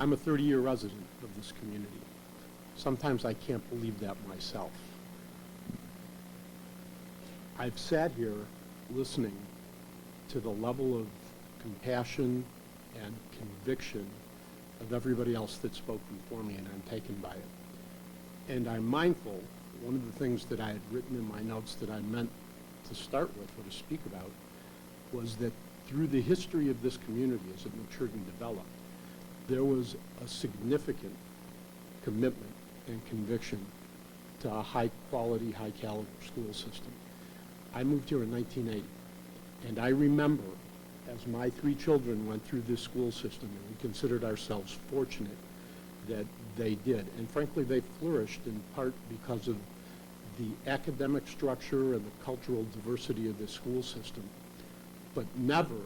I'm a 30-year resident of this community. Sometimes I can't believe that myself. I've sat here listening to the level of compassion and conviction of everybody else that spoke before me, and I'm taken by it. And I'm mindful, one of the things that I had written in my notes that I meant to start with or to speak about was that through the history of this community as it matured and developed, there was a significant commitment and conviction to a high-quality, high-caliber school system. I moved here in 1980, and I remember as my 3 children went through this school system, and we considered ourselves fortunate that they did. And frankly, they flourished in part because of the academic structure and the cultural diversity of this school system. But never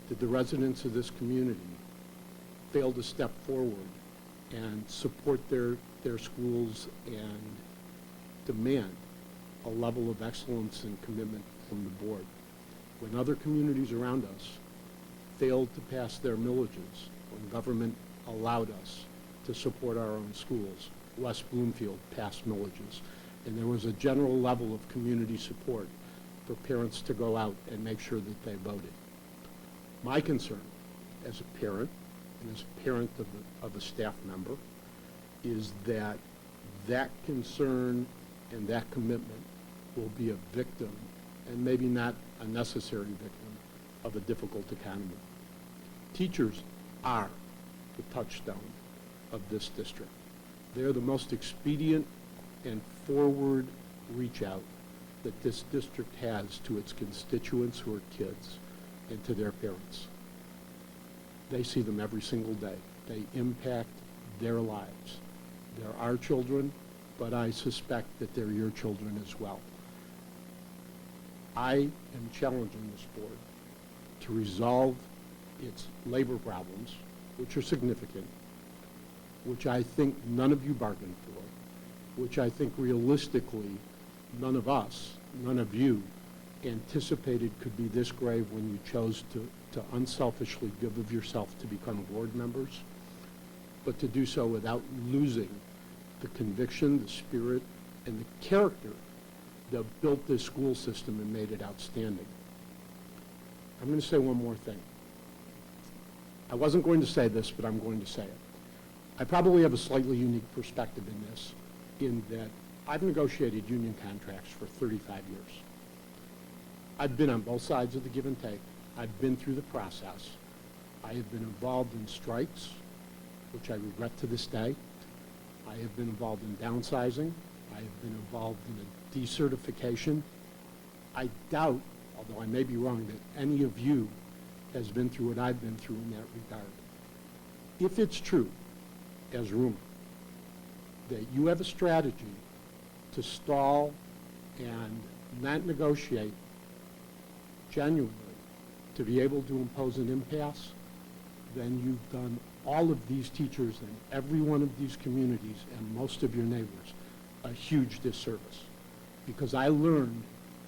did the residents of this community fail to step forward and support their schools and demand a level of excellence and commitment from the board. When other communities around us failed to pass their millages, when government allowed us to support our own schools, West Bloomfield passed millages, and there was a general level of community support for parents to go out and make sure that they voted. My concern as a parent and as a parent of a staff member is that that concern and that commitment will be a victim, and maybe not a necessary victim, of a difficult economy. Teachers are the touchstone of this district. They're the most expedient and forward reach out that this district has to its constituents who are kids and to their parents. They see them every single day. They impact their lives. They're our children, but I suspect that they're your children as well. I am challenging this board to resolve its labor problems, which are significant, which I think none of you bargained for, which I think realistically none of us, none of you anticipated could be this grave when you chose to unselfishly give of yourself to become board members, but to do so without losing the conviction, the spirit, and the character that built this school system and made it outstanding. I'm going to say one more thing. I wasn't going to say this, but I'm going to say it. I probably have a slightly unique perspective in this, in that I've negotiated union contracts for 35 years. I've been on both sides of the give and take. I've been through the process. I have been involved in strikes, which I regret to this day. I have been involved in downsizing. I have been involved in a decertification. I doubt, although I may be wrong, that any of you has been through what I've been through in that regard. If it's true, as rumor, that you have a strategy to stall and not negotiate genuinely to be able to impose an impasse, then you've done all of these teachers and every one of these communities and most of your neighbors a huge disservice. Because I learned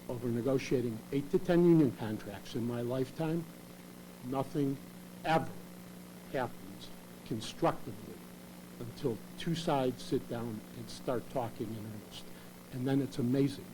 over negotiating 8 to 10 union contracts in my lifetime, nothing ever happens constructively until 2 sides sit down and start talking in earnest. And then it's amazing